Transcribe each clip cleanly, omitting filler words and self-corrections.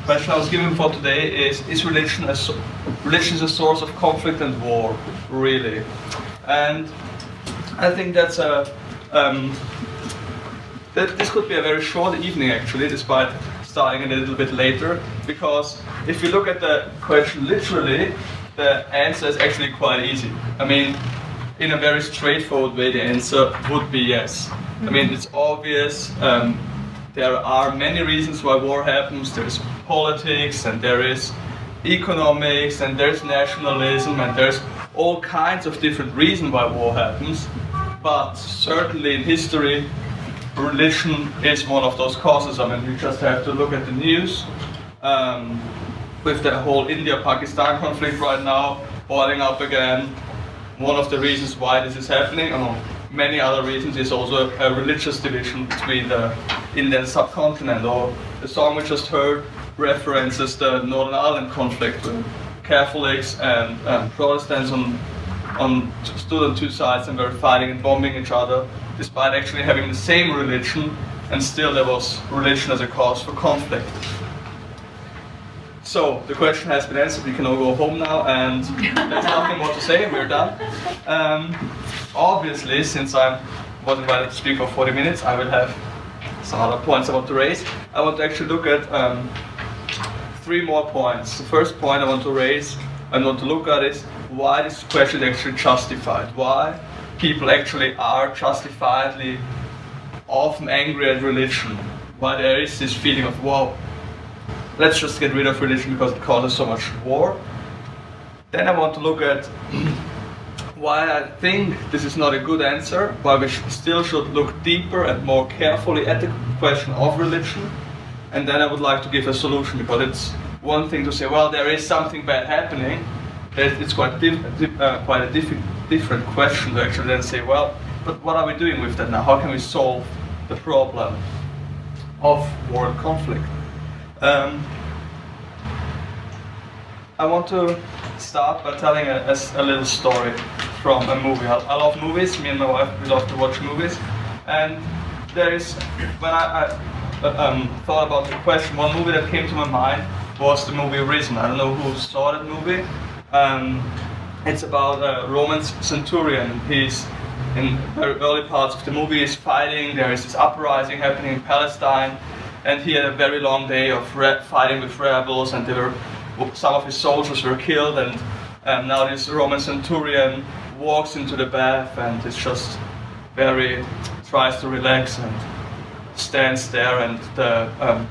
question I was given for today is religion a source of conflict and war, really? And I think that's this could be a very short evening actually, despite starting a little bit later, because if you look at the question literally, the answer is actually quite easy. I mean, in a very straightforward way, the answer would be yes. I mean, it's obvious. There are many reasons why war happens. There's politics, and there is economics, and there's nationalism, and there's all kinds of different reasons why war happens. But certainly in history, religion is one of those causes. I mean, we just have to look at the news. With the whole India-Pakistan conflict right now boiling up again, one of the reasons why this is happening, among many other reasons, is also a religious division between the Indian subcontinent. Or the song we just heard references the Northern Ireland conflict, with Catholics and Protestants stood on two sides and were fighting and bombing each other, despite actually having the same religion, and still there was religion as a cause for conflict. So the question has been answered. We can all go home now, and there's nothing more to say. We're done. Obviously, since I was invited to speak for 40 minutes, I will have some other points I want to raise. I want to actually look at 3 more points. The first point I want to raise and want to look at is why this question is actually justified. Why people actually are justifiably often angry at religion. Why there is this feeling of, wow, let's just get rid of religion because it causes so much war. Then I want to look at why I think this is not a good answer, why we still should look deeper and more carefully at the question of religion. And then I would like to give a solution, because it's one thing to say, well, there is something bad happening. It's quite a different question to actually then say, well, but what are we doing with that now? How can we solve the problem of world conflict? I want to start by telling a little story from a movie. I love movies. Me and my wife, we love to watch movies. And there is, when I thought about the question, one movie that came to my mind was the movie Risen. I don't know who saw that movie. It's about a Roman centurion. He's in very early parts of the movie is fighting. There is this uprising happening in Palestine, and he had a very long day of fighting with rebels, and some of his soldiers were killed. And now this Roman centurion walks into the bath and is just tries to relax and stands there. And the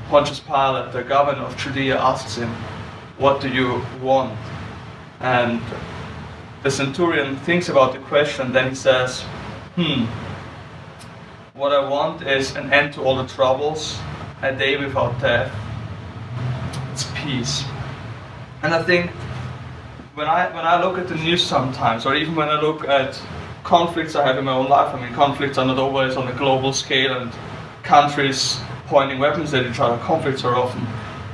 Pontius Pilate, the governor of Judea, asks him, "What do you want?" And the centurion thinks about the question, then he says, what I want is an end to all the troubles, a day without death. It's peace. And I think when I look at the news sometimes, or even when I look at conflicts I have in my own life, I mean, conflicts are not always on a global scale and countries pointing weapons at each other. Conflicts are often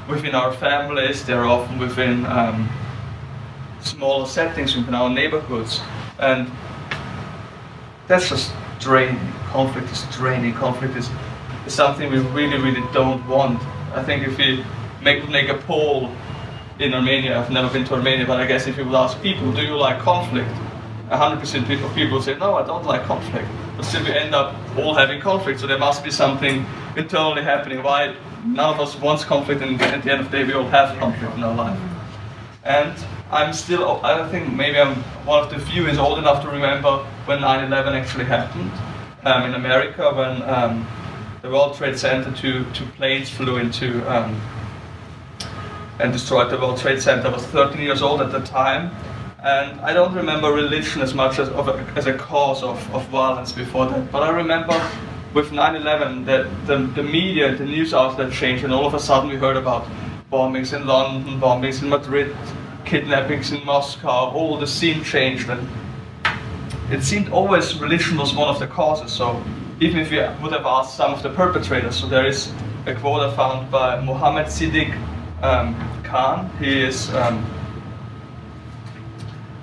within our families, they're often within smaller settings, within our neighborhoods, and that's just draining. Conflict is draining. Conflict is something we really, really don't want. I think if we make a poll in Armenia, I've never been to Armenia, but I guess if you would ask people, do you like conflict? 100% of people say, no, I don't like conflict. But still we end up all having conflict, so there must be something internally happening. Why none of us wants conflict, and at the end of the day we all have conflict in our life. And I think maybe I'm one of the few who is old enough to remember when 9/11 actually happened in America, when the World Trade Center, two planes flew into and destroyed the World Trade Center. I was 13 years old at the time, and I don't remember religion as much as a cause of violence before that. But I remember with 9/11 that the media, the news outlet changed, and all of a sudden we heard about bombings in London, bombings in Madrid, kidnappings in Moscow. All the scene changed, and it seemed always religion was one of the causes. So even if you would have asked some of the perpetrators, so there is a quote I found by Mohammed Siddiq Khan.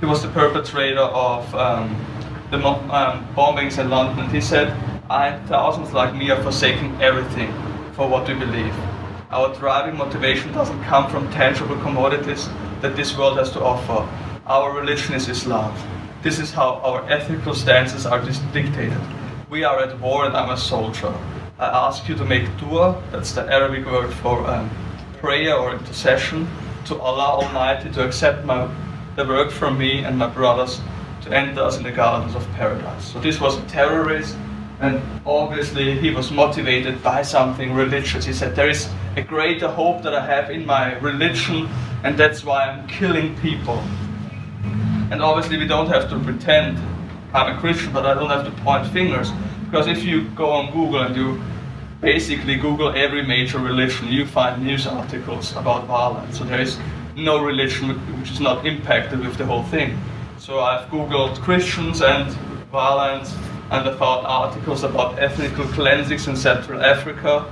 He was the perpetrator of the bombings in London. He said, thousands like me are forsaking everything for what we believe. Our driving motivation doesn't come from tangible commodities that this world has to offer. Our religion is Islam. This is how our ethical stances are dictated. We are at war and I'm a soldier. I ask you to make dua, that's the Arabic word for prayer or intercession, to Allah Almighty to accept the work from me and my brothers to enter us in the gardens of paradise. So this was a terrorist, and obviously he was motivated by something religious. He said, there is a greater hope that I have in my religion, and that's why I'm killing people. And obviously we don't have to pretend I'm a Christian, but I don't have to point fingers, because if you go on Google and you basically Google every major religion, you find news articles about violence. So there is no religion which is not impacted with the whole thing. So I've Googled Christians and violence, and I found articles about ethnic cleansings in Central African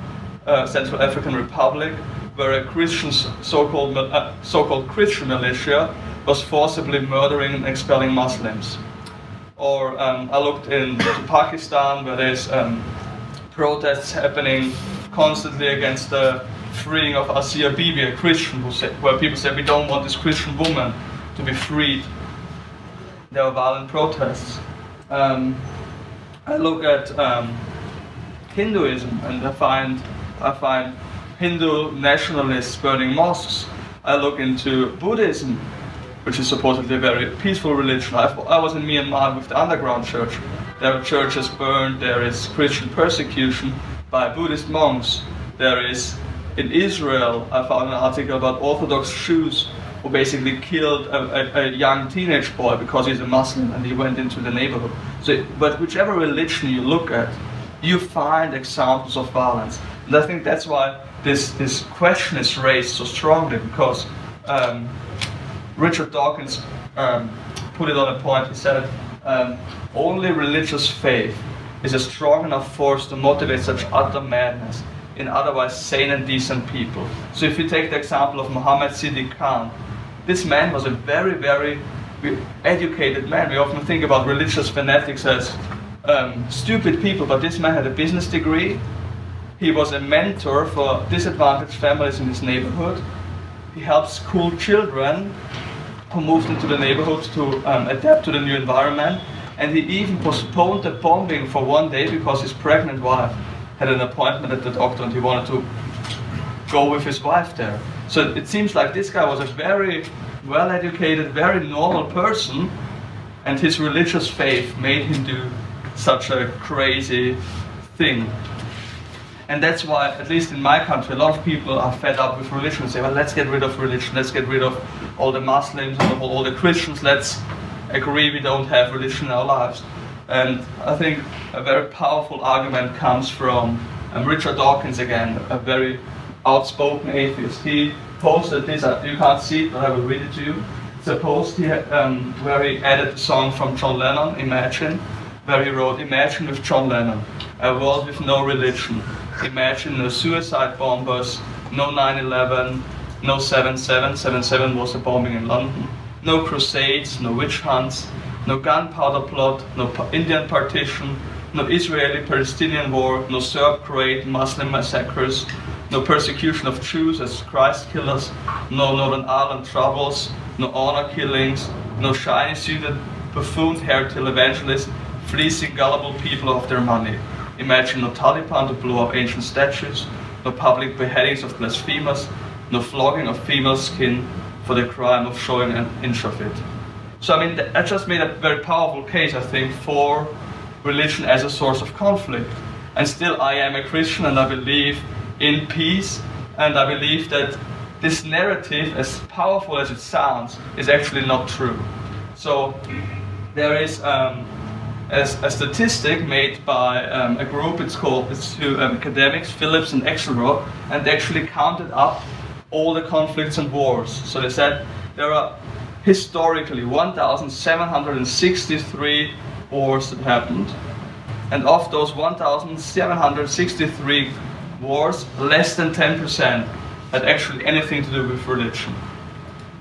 Republic, where a Christian so-called Christian militia was forcibly murdering and expelling Muslims. Or I looked into Pakistan, where there's protests happening constantly against the freeing of Asia Bibi, a Christian, where people say we don't want this Christian woman to be freed. There are violent protests. I look at Hinduism, and I find Hindu nationalists burning mosques. I look into Buddhism, which is supposedly a very peaceful religion. I was in Myanmar with the underground church. There are churches burned, there is Christian persecution by Buddhist monks. There is, in Israel, I found an article about Orthodox Jews who basically killed a young teenage boy because he's a Muslim and he went into the neighborhood. So, but whichever religion you look at, you find examples of violence. And I think that's why this question is raised so strongly, because Richard Dawkins put it on a point. He said, only religious faith is a strong enough force to motivate such utter madness in otherwise sane and decent people. So if you take the example of Muhammad Siddiq Khan, this man was a very, very educated man. We often think about religious fanatics as stupid people, but this man had a business degree. He was a mentor for disadvantaged families in his neighborhood. He helped school children who moved into the neighborhood to adapt to the new environment. And he even postponed the bombing for one day because his pregnant wife had an appointment at the doctor and he wanted to go with his wife there. So it seems like this guy was a very well-educated, very normal person, and his religious faith made him do such a crazy thing. And that's why, at least in my country, a lot of people are fed up with religion and say, well, let's get rid of religion, let's get rid of all the Muslims and all the Christians, let's agree we don't have religion in our lives. And I think a very powerful argument comes from Richard Dawkins again, a very outspoken atheist. He posted this, you can't see it, but I will read it to you. It's a post where he added a song from John Lennon, Imagine, where he wrote, imagine with John Lennon, a world with no religion. Imagine no suicide bombers, no 9/11, no 7/7, 7/7 was a bombing in London, no crusades, no witch hunts, no gunpowder plot, no Indian partition, no Israeli-Palestinian war, no Serb-Croat Muslim massacres, no persecution of Jews as Christ killers, no Northern Ireland troubles, no honor killings, no shiny-suited buffoon-haired televangelists fleecing gullible people of their money. Imagine no Taliban to blow up ancient statues, no public beheadings of blasphemers, no flogging of female skin for the crime of showing an inch of it. So I mean, I just made a very powerful case, I think, for religion as a source of conflict. And still I am a Christian and I believe in peace, and I believe that this narrative, as powerful as it sounds, is actually not true. So there is a statistic made by a group, it's two academics, Phillips and Axelrod, and they actually counted up all the conflicts and wars. So they said there are historically 1,763 wars that happened, and of those 1,763 wars, less than 10% had actually anything to do with religion.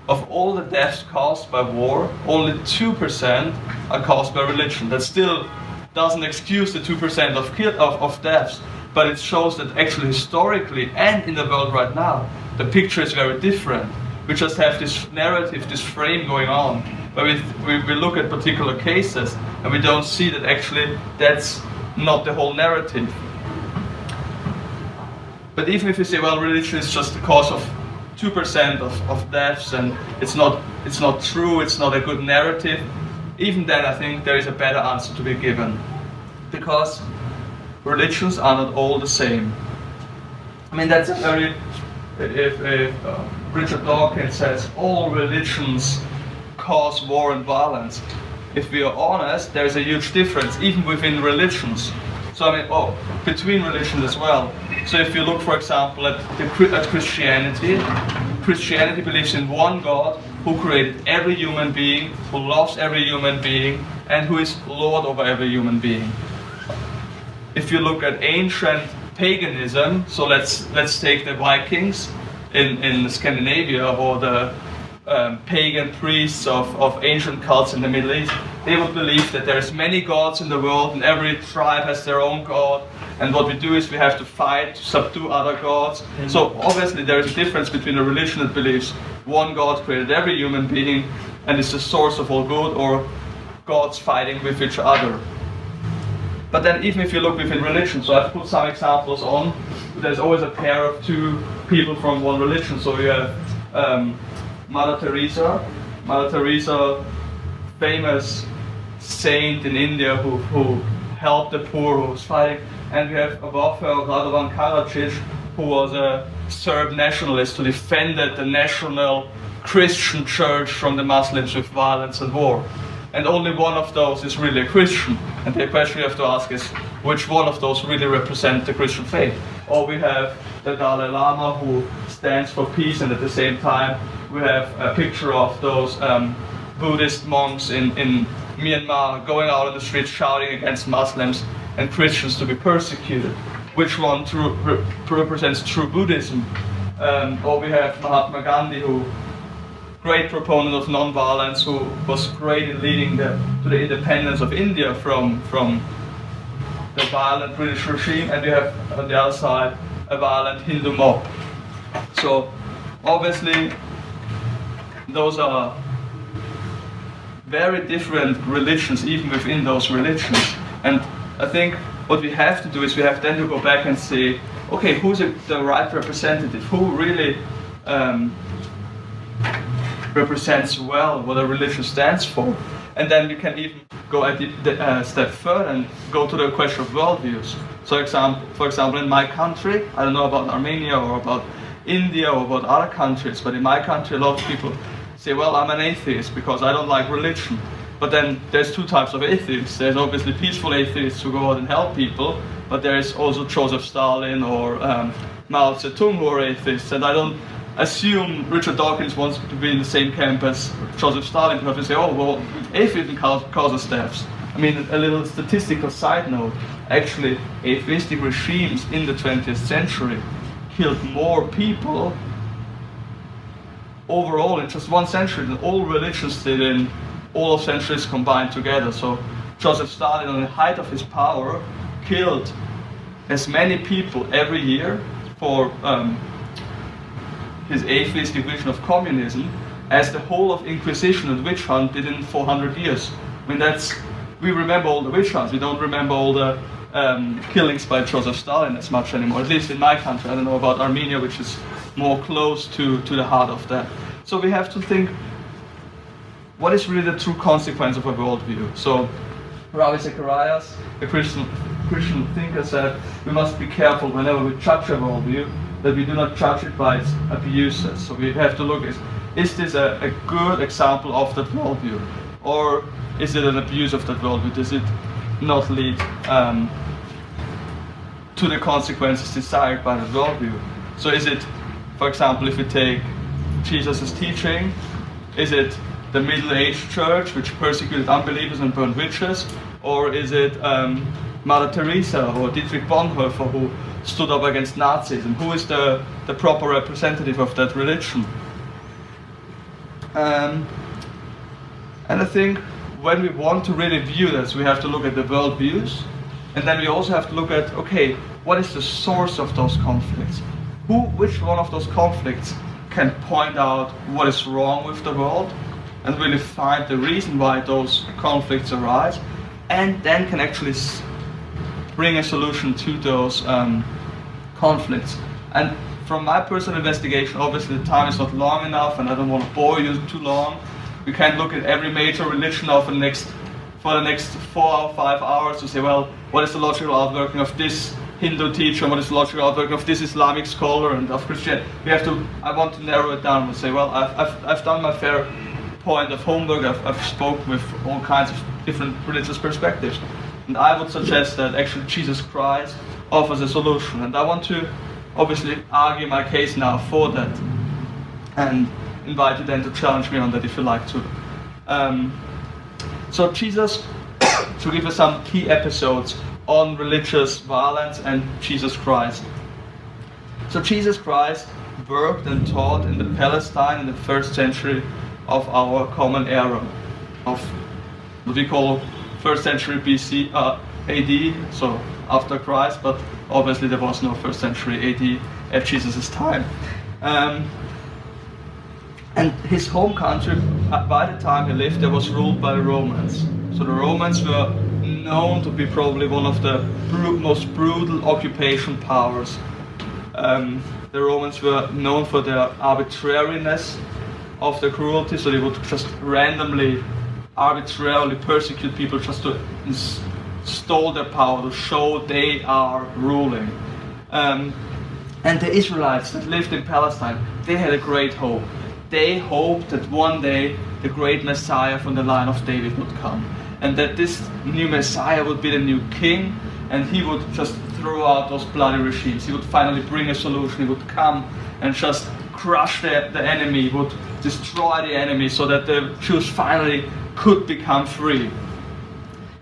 Of all the deaths caused by war, only 2% are caused by religion. That still doesn't excuse the 2% of deaths, but it shows that actually historically and in the world right now, the picture is very different. We just have this narrative, this frame going on, where we look at particular cases and we don't see that actually that's not the whole narrative. But even if you say, well, religion is just the cause of 2% of deaths and it's not true, it's not a good narrative, even then I think there is a better answer to be given. Because religions are not all the same. I mean, that's a very, if Richard Dawkins says all religions cause war and violence, if we are honest, there is a huge difference even within religions. So I mean, between religions as well. So if you look, for example, at Christianity, Christianity believes in one God who created every human being, who loves every human being, and who is Lord over every human being. If you look at ancient paganism, so let's take the Vikings in Scandinavia, or the pagan priests of ancient cults in the Middle East, they would believe that there's many gods in the world and every tribe has their own god, and what we do is we have to fight to subdue other gods. So obviously there is a difference between a religion that believes one God created every human being and is the source of all good, or gods fighting with each other. But then even if you look within religion, so I've put some examples on, there's always a pair of two people from one religion. So you have Mother Teresa. Mother Teresa, famous saint in India who helped the poor, who was fighting. And we have above her Radovan Karadzic, who was a Serb nationalist who defended the national Christian church from the Muslims with violence and war. And only one of those is really a Christian. And the question you have to ask is, which one of those really represent the Christian faith? Or we have the Dalai Lama, who stands for peace, and at the same time we have a picture of those Buddhist monks in Myanmar going out on the streets shouting against Muslims and Christians to be persecuted. Which one represents true Buddhism? Or we have Mahatma Gandhi, who great proponent of non-violence, who was great in leading to the independence of India from the violent British regime, and we have on the other side a violent Hindu mob. So obviously those are very different religions even within those religions. And I think what we have to do is we have then to go back and say, okay, who's the right representative? Who really represents well what a religion stands for? And then we can even go a step further and go to the question of worldviews. So for example, in my country, I don't know about Armenia or about India or about other countries, but in my country a lot of people say, well, I'm an atheist because I don't like religion. But then there's two types of atheists. There's obviously peaceful atheists who go out and help people, but there is also Joseph Stalin or Mao Zedong who are atheists. And I don't assume Richard Dawkins wants to be in the same camp as Joseph Stalin, because they say, oh, well, atheism causes deaths. I mean, a little statistical side note, actually atheistic regimes in the 20th century killed more people overall in just one century than all religions did in all of centuries combined together. So Joseph Stalin, on the height of his power, killed as many people every year for his atheistic vision of communism as the whole of Inquisition and witch hunt did in 400 years. I mean, we remember all the witch hunts, we don't remember all the killings by Joseph Stalin as much anymore, at least in my country. I don't know about Armenia, which is more close to the heart of that. So we have to think, what is really the true consequence of a worldview? So Ravi Zacharias, a Christian thinker, said we must be careful whenever we judge a worldview that we do not judge it by its abuses. So we have to look at, is this a good example of that worldview? Or is it an abuse of that worldview? Does it not lead to the consequences desired by the worldview? So is it, for example, if we take Jesus' teaching, is it the middle-aged church which persecuted unbelievers and burned witches? Or is it Mother Teresa or Dietrich Bonhoeffer who stood up against Nazism? Who is the proper representative of that religion? And I think when we want to really view this, we have to look at the worldviews, And then we also have to look at, okay, what is the source of those conflicts? Which one of those conflicts can point out what is wrong with the world and really find the reason why those conflicts arise, and then can actually bring a solution to those conflicts. And from my personal investigation, obviously the time is not long enough and I don't want to bore you too long. We can't look at every major religion for the next 4 or 5 hours to say, well, what is the logical outworking of this Hindu teacher, what is the logical outworking of this Islamic scholar and of Christianity. I want to narrow it down and say, well, I've done my fair point of homework, I've spoken with all kinds of different religious perspectives. And I would suggest that actually Jesus Christ offers a solution. And I want to obviously argue my case now for that. And invite you then to challenge me on that if you like to. So Jesus, to give us some key episodes on religious violence and Jesus Christ. So Jesus Christ worked and taught in the Palestine in the 1st century of our common era, of what we call 1st century BC, AD, so after Christ, but obviously there was no 1st century AD at Jesus' time. And his home country, by the time he lived, there was ruled by the Romans. So the Romans were known to be probably one of the most brutal occupation powers. The Romans were known for their arbitrariness of their cruelty, so they would just randomly, arbitrarily persecute people just to install their power, to show they are ruling. And the Israelites that lived in Palestine, they had a great hope. They hoped that one day the great Messiah from the line of David would come, and that this new Messiah would be the new king, and he would just throw out those bloody regimes. He would finally bring a solution. He would come and just crush the enemy, would destroy the enemy, so that the Jews finally could become free.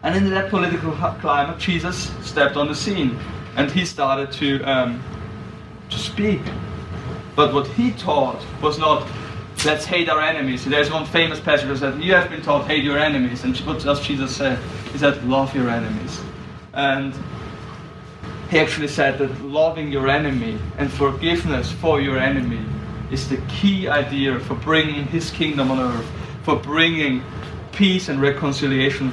And in that political climate, Jesus stepped on the scene, and he started to speak. But what he taught was not, let's hate our enemies. There's one famous passage that said, you have been taught hate your enemies. And what does Jesus say? He said, love your enemies. And he actually said that loving your enemy and forgiveness for your enemy is the key idea for bringing his kingdom on earth, for bringing peace and reconciliation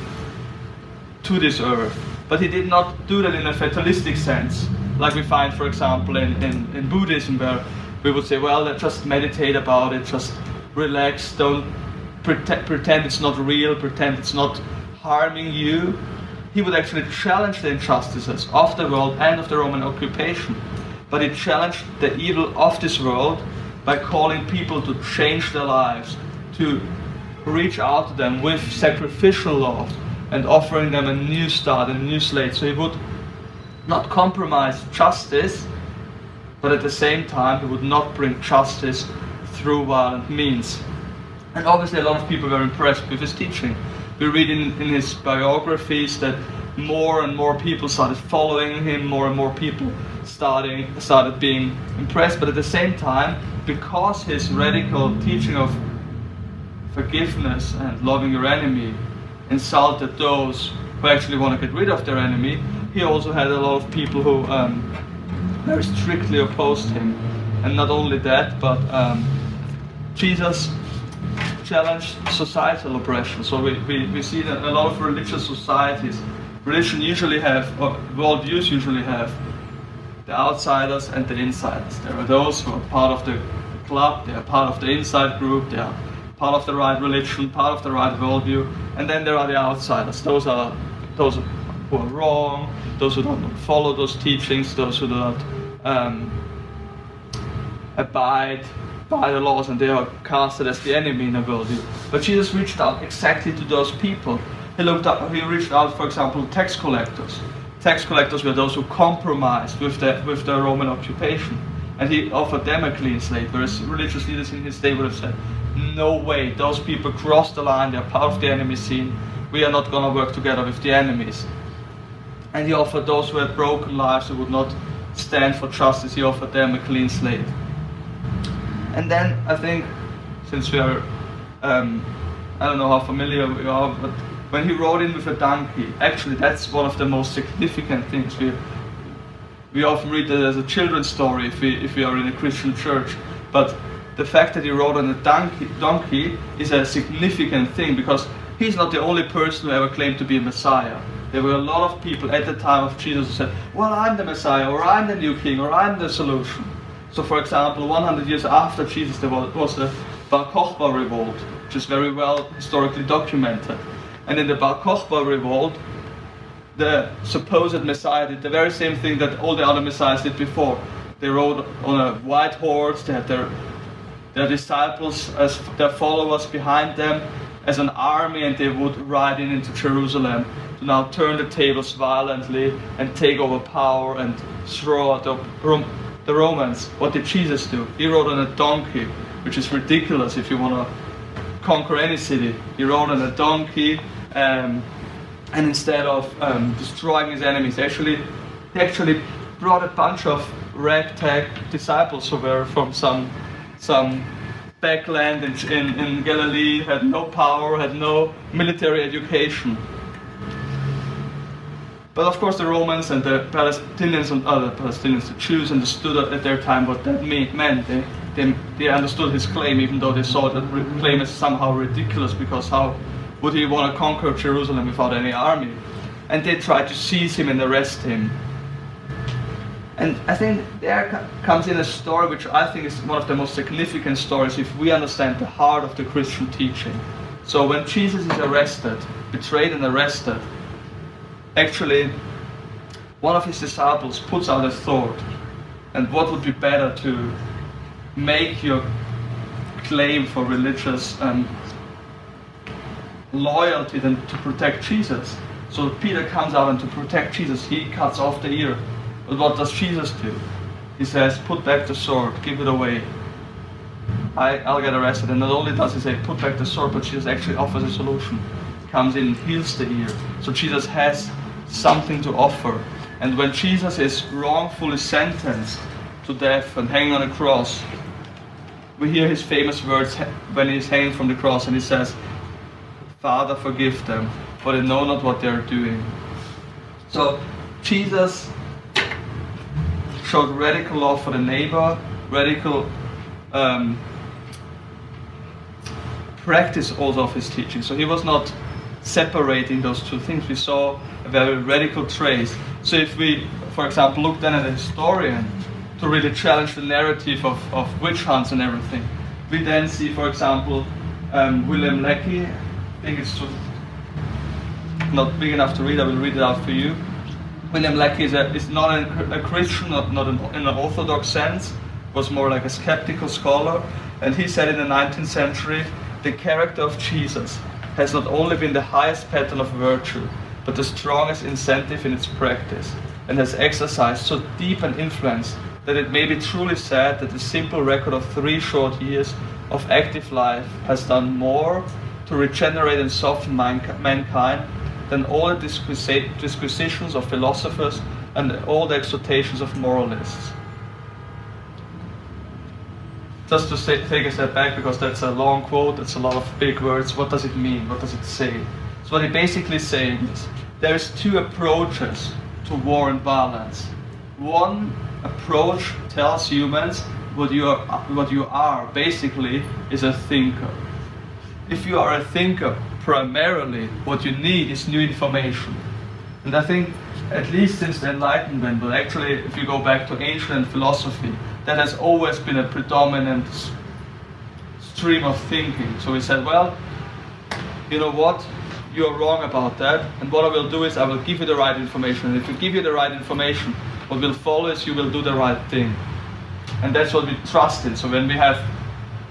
to this earth. But he did not do that in a fatalistic sense, like we find, for example, in Buddhism, where we would say, well, just meditate about it, just relax, don't pretend it's not real, pretend it's not harming you. He would actually challenge the injustices of the world and of the Roman occupation. But he challenged the evil of this world by calling people to change their lives, to reach out to them with sacrificial love and offering them a new start, a new slate. So he would not compromise justice, but at the same time he would not bring justice through violent means. And obviously a lot of people were impressed with his teaching. We read in his biographies that more and more people started following him, more and more people started being impressed, but at the same time, because his radical teaching of forgiveness and loving your enemy insulted those who actually want to get rid of their enemy, he also had a lot of people who very strictly opposed him. And not only that, but Jesus challenged societal oppression. So we see that a lot of religious societies, religion usually have, or worldviews usually have, the outsiders and the insiders. There are those who are part of the club, they are part of the inside group, they are part of the right religion, part of the right worldview, and then there are the outsiders. Those are those who are wrong, those who don't follow those teachings, those who do not abide by the laws, and they are casted as the enemy in a worldview. But Jesus reached out exactly to those people. He reached out, for example, tax collectors. Tax collectors were those who compromised with the Roman occupation, and he offered them a clean slate, whereas religious leaders in his day would have said, no way, those people crossed the line, they're part of the enemy scene, we are not going to work together with the enemies. And he offered those who had broken lives, who would not stand for justice, he offered them a clean slate. And then I think, since we are, I don't know how familiar we are, but when he rode in with a donkey, actually that's one of the most significant things. We often read that as a children's story if we are in a Christian church, but the fact that he rode on a donkey is a significant thing, because he's not the only person who ever claimed to be a Messiah. There were a lot of people at the time of Jesus who said, well, I'm the Messiah, or I'm the new king, or I'm the solution. So for example, 100 years after Jesus, there was the Bar Kokhba revolt, which is very well historically documented. And in the Bar Kokhba revolt, the supposed Messiah did the very same thing that all the other Messiahs did before. They rode on a white horse, they had their disciples as their followers behind them as an army, and they would ride into Jerusalem to now turn the tables violently and take over power and throw out the Romans. What did Jesus do? He rode on a donkey, which is ridiculous if you want to conquer any city. He rode on a donkey, and instead of destroying his enemies, he actually brought a bunch of ragtag disciples who were from some backland in Galilee, had no power, had no military education. But of course the Romans and the Palestinians and the Jews understood at their time what that meant. They understood his claim, even though they saw that claim as somehow ridiculous, because how would he want to conquer Jerusalem without any army? And they tried to seize him and arrest him. And I think there comes in a story which I think is one of the most significant stories if we understand the heart of the Christian teaching. So when Jesus is arrested, betrayed and arrested, actually one of his disciples puts out a thought. And what would be better to make your claim for religious loyalty than to protect Jesus? So Peter comes out, and to protect Jesus, he cuts off the ear. But what does Jesus do? He says, put back the sword, give it away. I'll get arrested. And not only does he say, put back the sword, but Jesus actually offers a solution. Comes in and heals the ear. So Jesus has something to offer. And when Jesus is wrongfully sentenced to death and hanging on a cross, we hear his famous words when he's hanging from the cross, and he says, Father, forgive them, for they know not what they are doing. So Jesus showed radical love for the neighbor, radical practice also of his teaching. So he was not separating those two things. We saw a very radical trace. So if we, for example, look then at a historian to really challenge the narrative of witch hunts and everything, we then see, for example, William Leckie. I think it's not big enough to read, I will read it out for you. William Leckie is not a Christian, not in an orthodox sense, was more like a skeptical scholar, and he said in the 19th century, the character of Jesus has not only been the highest pattern of virtue, but the strongest incentive in its practice, and has exercised so deep an influence that it may be truly said that the simple record of 3 short years of active life has done more to regenerate and soften mankind than all the disquisitions of philosophers and all the exhortations of moralists. Just to take a step back, because that's a long quote, that's a lot of big words. What does it mean? What does it say? So what he basically saying is, there is 2 approaches to war and violence. One approach tells humans what you are basically is a thinker. If you are a thinker, primarily what you need is new information. And I think, at least since the Enlightenment, but actually if you go back to ancient philosophy, that has always been a predominant stream of thinking. So we said, well, you know what, you're wrong about that, and what I will do is I will give you the right information, and if you give you the right information, what will follow is you will do the right thing. And that's what we trust in. So when we have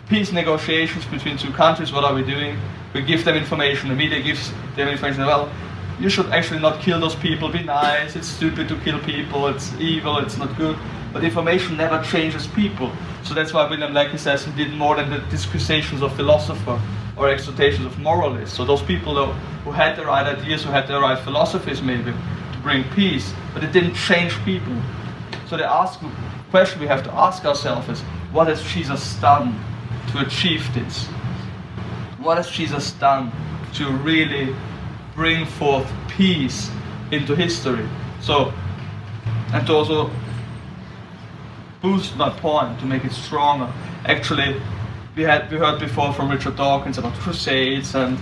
peace negotiations between 2 countries, what are we doing? We give them information, the media gives them information, well, you should actually not kill those people, be nice, it's stupid to kill people, it's evil, it's not good. But information never changes people. So that's why William Leckie says he did more than the disquisitions of philosophers or exhortations of moralists. So those people who had the right ideas, who had the right philosophies maybe, to bring peace, but it didn't change people. So the question we have to ask ourselves is, what has Jesus done to achieve this? What has Jesus done to really bring forth peace into history. So, and to also boost my point, to make it stronger. Actually, we heard before from Richard Dawkins about crusades and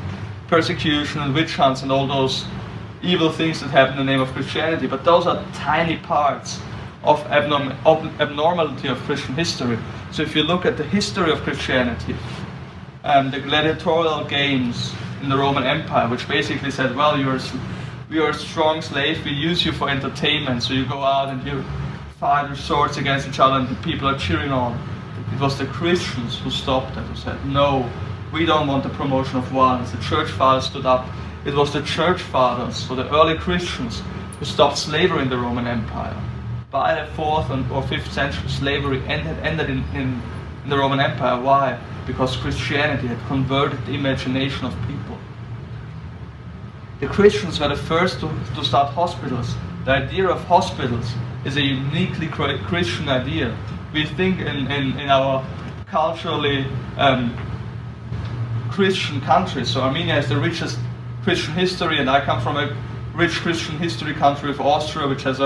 persecution and witch hunts and all those evil things that happen in the name of Christianity, but those are tiny parts of abnormality of Christian history. So if you look at the history of Christianity, the gladiatorial games in the Roman Empire, which basically said, well, you're a strong slave, we use you for entertainment, so you go out and you fight with swords against each other and the people are cheering on. It was the Christians who stopped that, who said, no, we don't want the promotion of violence. The church fathers stood up. It was the church fathers, so the early Christians, who stopped slavery in the Roman Empire. By the 4th or 5th century, slavery ended in the Roman Empire. Why? Because Christianity had converted the imagination of people. The Christians were the first to start hospitals. The idea of hospitals is a uniquely Christian idea. We think in our culturally Christian countries. So Armenia has the richest Christian history, and I come from a rich Christian history country of Austria, which has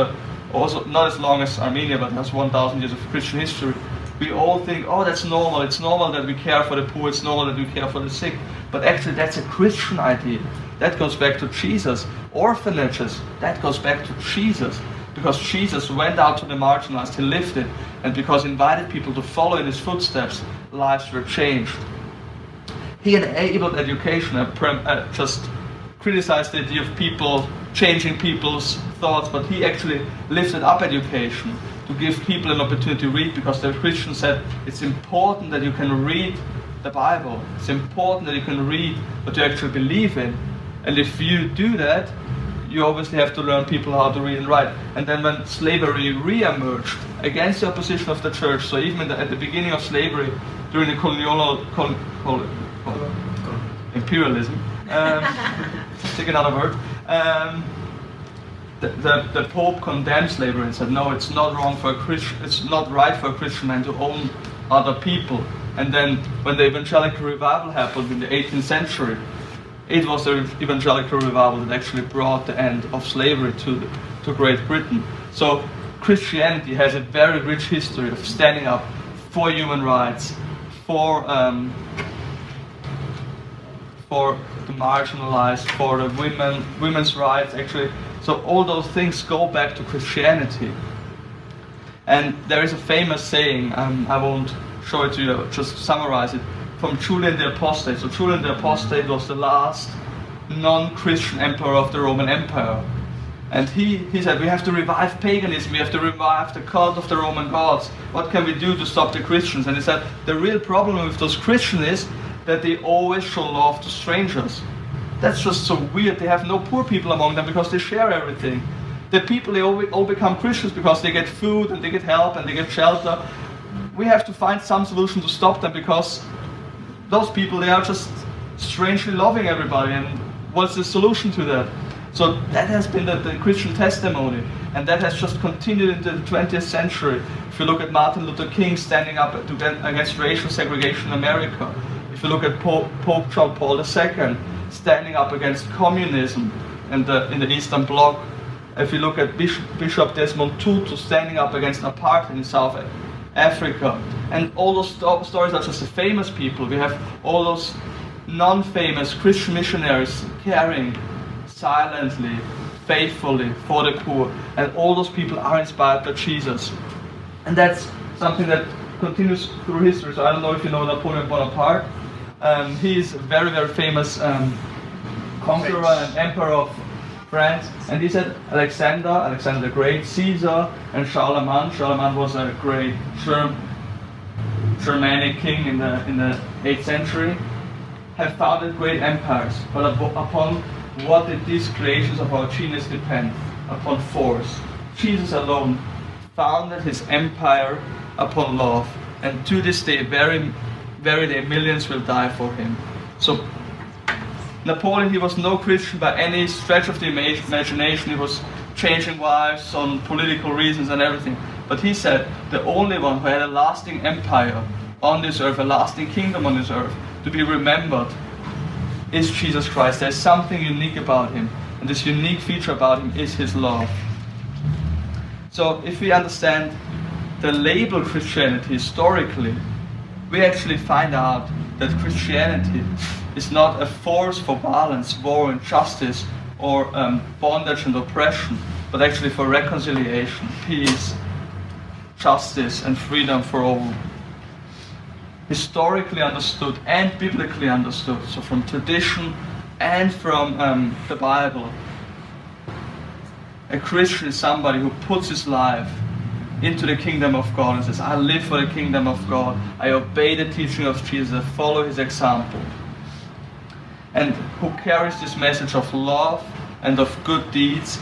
also not as long as Armenia, but has 1,000 years of Christian history. We all think, oh, that's normal. It's normal that we care for the poor. It's normal that we care for the sick. But actually, that's a Christian idea. That goes back to Jesus. Orphanages, that goes back to Jesus. Because Jesus went out to the marginalized, he lived it. And because he invited people to follow in his footsteps, lives were changed. He enabled education. Just criticized the idea of people changing people's thoughts, but he actually lifted up education to give people an opportunity to read, because the Christians said it's important that you can read the Bible. It's important that you can read what you actually believe in. And if you do that, you obviously have to learn people how to read and write. And then when slavery re-emerged against the opposition of the church, so even at the beginning of slavery, during the colonial imperialism, take another word, the Pope condemned slavery and said, no, it's not wrong for a Christian, it's not right for a Christian man to own other people. And then when the evangelical revival happened in the 18th century, it was the evangelical revival that actually brought the end of slavery to Great Britain. So Christianity has a very rich history of standing up for human rights, for the marginalized, for the women's rights, actually. So all those things go back to Christianity. And there is a famous saying, I won't show it to you, I'll just summarize it, from Julian the Apostate. So Julian the Apostate was the last non-Christian emperor of the Roman Empire. And he said, we have to revive paganism, we have to revive the cult of the Roman gods. What can we do to stop the Christians? And he said, the real problem with those Christians is that they always show love to strangers. That's just so weird. They have no poor people among them because they share everything. The people, they all become Christians because they get food and they get help and they get shelter. We have to find some solution to stop them, because those people, they are just strangely loving everybody. And what's the solution to that? So that has been the Christian testimony, and that has just continued into the 20th century. If you look at Martin Luther King standing up against racial segregation in America, if you look at Pope John Paul II standing up against communism in the Eastern Bloc, if you look at Bishop Desmond Tutu standing up against apartheid in South Africa, and all those stories are just the famous people. We have all those non-famous Christian missionaries caring silently, faithfully for the poor, and all those people are inspired by Jesus. And that's something that continues through history. So I don't know if you know Napoleon Bonaparte. He is a very, very famous conqueror and emperor of France. And he said Alexander the Great, Caesar, and Charlemagne. Charlemagne was a great Germanic king in the 8th century, have founded great empires. But upon what did these creations of our genius depend? Upon force. Jesus alone founded his empire upon love, and to this day, very, very day, millions will die for him. So Napoleon, he was no Christian by any stretch of the imagination. He was changing wives on political reasons and everything. But he said the only one who had a lasting empire on this earth, a lasting kingdom on this earth, to be remembered is Jesus Christ. There's something unique about him, and this unique feature about him is his love. So if we understand the label Christianity historically, we actually find out that Christianity is not a force for violence, war, injustice, or bondage and oppression, but actually for reconciliation, peace, justice, and freedom for all. Historically understood and biblically understood, so from tradition and from the Bible, a Christian is somebody who puts his life into the kingdom of God and says, I live for the kingdom of God, I obey the teaching of Jesus, I follow his example. And who carries this message of love and of good deeds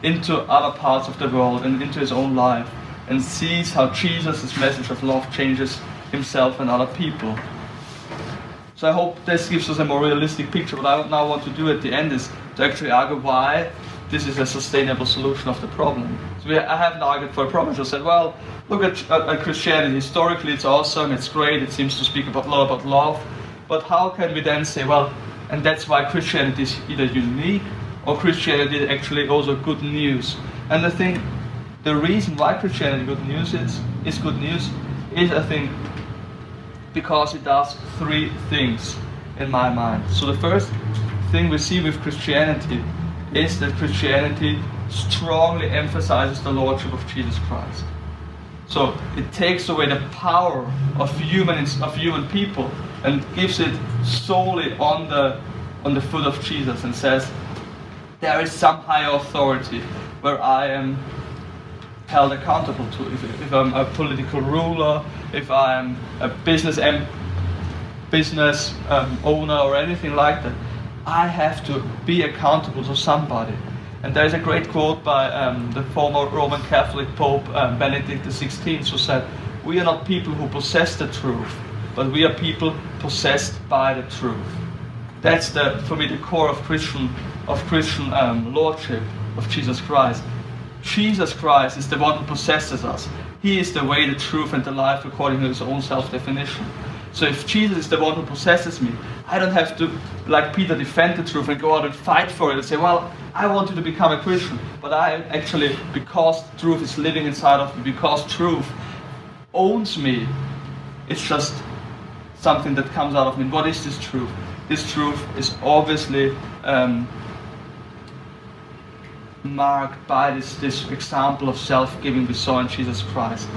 into other parts of the world and into his own life, and sees how Jesus' message of love changes himself and other people. So I hope this gives us a more realistic picture. What I now want to do at the end is to actually argue why this is a sustainable solution of the problem. So I haven't argued for a problem. I just said, well, look at Christianity. Historically, it's awesome, it's great, it seems to speak a lot about love. But how can we then say, well, and that's why Christianity is either unique or Christianity is actually also good news. And I think the reason why Christianity is good news is, I think, because it does three things in my mind. So the first thing we see with Christianity is that Christianity strongly emphasizes the lordship of Jesus Christ. So it takes away the power of human people and gives it solely on the foot of Jesus, and says there is some higher authority where I am held accountable to. If I'm a political ruler, if I'm a business owner or anything like that, I have to be accountable to somebody. And there is a great quote by the former Roman Catholic Pope Benedict XVI, who said, "We are not people who possess the truth, but we are people possessed by the truth." That's for me the core of Christian lordship of Jesus Christ. Jesus Christ is the one who possesses us. He is the way, the truth, and the life according to his own self-definition. So if Jesus is the one who possesses me, I don't have to, like Peter, defend the truth and go out and fight for it and say, well, I want you to become a Christian. But I actually, because truth is living inside of me, because truth owns me, it's just something that comes out of me. What is this truth? This truth is obviously marked by this example of self-giving we saw in Jesus Christ.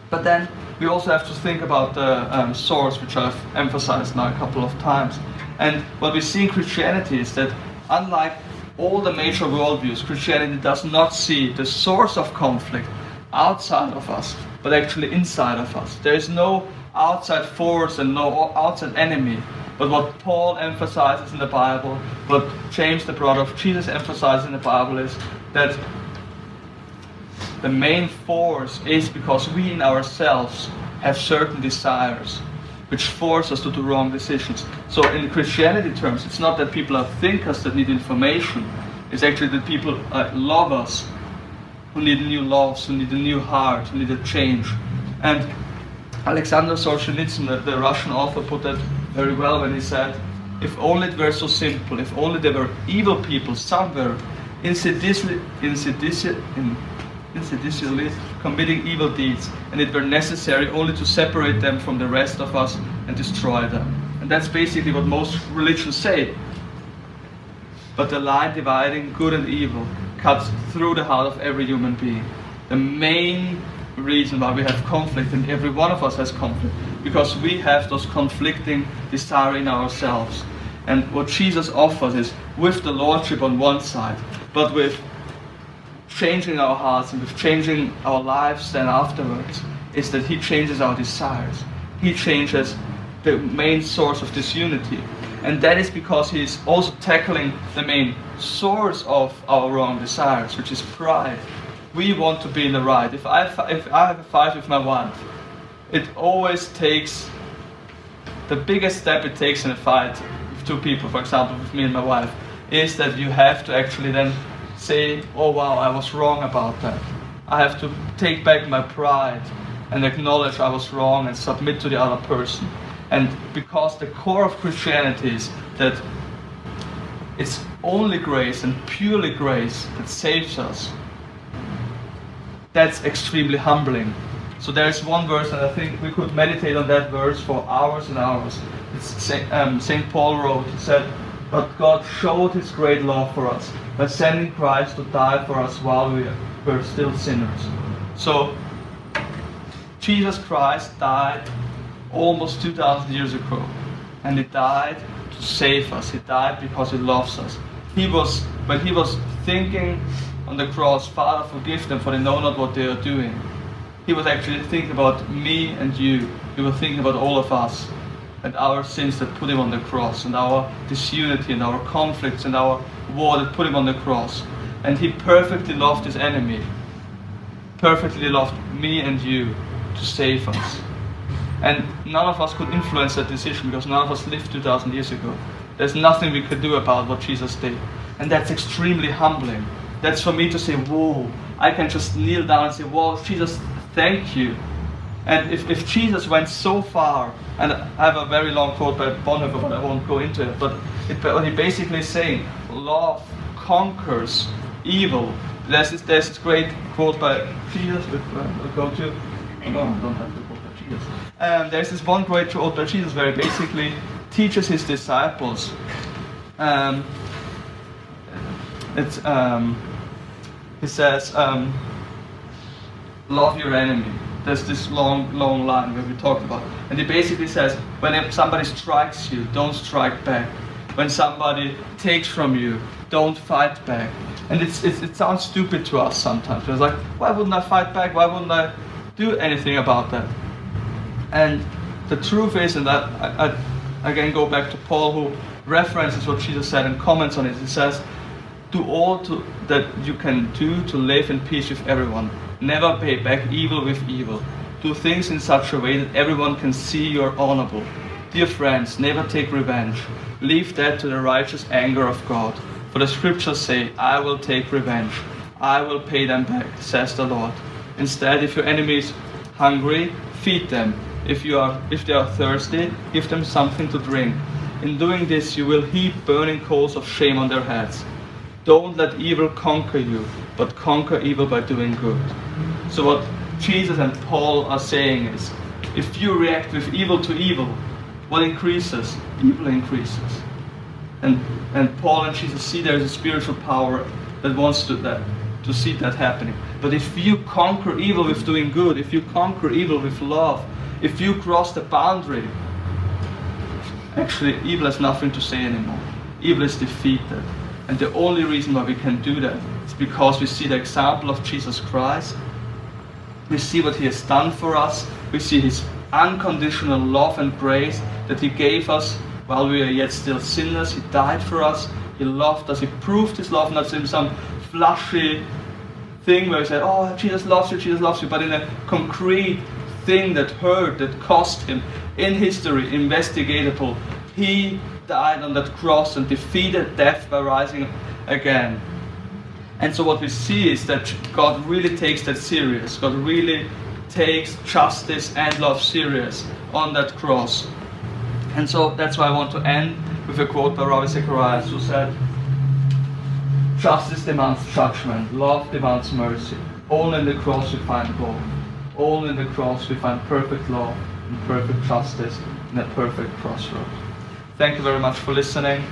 But then we also have to think about the source, which I've emphasized now a couple of times. And what we see in Christianity is that, unlike all the major worldviews, Christianity does not see the source of conflict outside of us, but actually inside of us. There is no outside force and no outside enemy. But what Paul emphasizes in the Bible, what James, the brother of Jesus, emphasizes in the Bible, is that the main force is because we in ourselves have certain desires which force us to do wrong decisions. So in Christianity terms, it's not that people are thinkers that need information. It's actually that people love us, who need new loves, who need a new heart, who need a change. And Alexander Solzhenitsyn, the Russian author, put that very well when he said, if only it were so simple, if only there were evil people somewhere insidiously committing evil deeds, and it were necessary only to separate them from the rest of us and destroy them. And that's basically what most religions say. But the line dividing good and evil cuts through the heart of every human being. The main reason why we have conflict, and every one of us has conflict, because we have those conflicting desires in ourselves. And what Jesus offers is, with the Lordship on one side, but with changing our hearts and with changing our lives then afterwards, is that He changes our desires. He changes the main source of this unity. And that is because He is also tackling the main source of our wrong desires, which is pride. We want to be in the right. If I have a fight with my wife, it always takes, the biggest step it takes in a fight with two people, for example with me and my wife, is that you have to actually then say, oh wow, I was wrong about that. I have to take back my pride and acknowledge I was wrong and submit to the other person. And because the core of Christianity is that it's only grace and purely grace that saves us, that's extremely humbling. So there's one verse, and I think we could meditate on that verse for hours and hours. It's St. Paul wrote, he said, "But God showed his great love for us by sending Christ to die for us while we were still sinners." So Jesus Christ died almost 2,000 years ago, and he died to save us. He died because he loves us. When he was thinking on the cross, "Father, forgive them, for they know not what they are doing," he was actually thinking about me and you. He was thinking about all of us and our sins that put him on the cross, and our disunity and our conflicts and our war that put him on the cross. And he perfectly loved his enemy, perfectly loved me and you to save us. And none of us could influence that decision because none of us lived 2,000 years ago. There's nothing we could do about what Jesus did. And that's extremely humbling. That's for me to say, whoa, I can just kneel down and say, whoa, Jesus, thank you. And if Jesus went so far, and I have a very long quote by Bonhoeffer, but I won't go into it, but what he basically is saying, love conquers evil. There's this great quote by Jesus, which I'll go to. No, I don't have the quote by Jesus. There's this one great quote by Jesus where he basically teaches his disciples. He says, love your enemy. There's this long line where we talked about it. And he basically says, when somebody strikes you, don't strike back. When somebody takes from you, don't fight back. And it sounds stupid to us sometimes. It's like, why wouldn't I fight back? Why wouldn't I do anything about that? And the truth is, and I again go back to Paul, who references what Jesus said and comments on it. He says, do all that you can do to live in peace with everyone. Never pay back evil with evil. Do things in such a way that everyone can see you're honorable. Dear friends, never take revenge. Leave that to the righteous anger of God. For the scriptures say, I will take revenge. I will pay them back, says the Lord. Instead, if your enemy is hungry, feed them. If they are thirsty, give them something to drink. In doing this, you will heap burning coals of shame on their heads. Don't let evil conquer you, but conquer evil by doing good. So what Jesus and Paul are saying is, if you react with evil to evil, what increases? Evil increases. And Paul and Jesus see there is a spiritual power that wants to see that happening. But if you conquer evil with doing good, if you conquer evil with love, if you cross the boundary, actually evil has nothing to say anymore. Evil is defeated. And the only reason why we can do that is because we see the example of Jesus Christ. We see what he has done for us. We see his unconditional love and grace that he gave us while we are yet still sinners. He died for us. He loved us. He proved his love, not in some flashy thing where he said, oh, Jesus loves you, but in a concrete thing that hurt, that cost him in history, investigatable. He died on that cross and defeated death by rising again. And so what we see is that God really takes that serious. God really takes justice and love serious on that cross. And so that's why I want to end with a quote by Ravi Zacharias, who said, justice demands judgment, love demands mercy. Only in the cross we find both. Only in the cross we find perfect love and perfect justice in a perfect crossroad. Thank you very much for listening.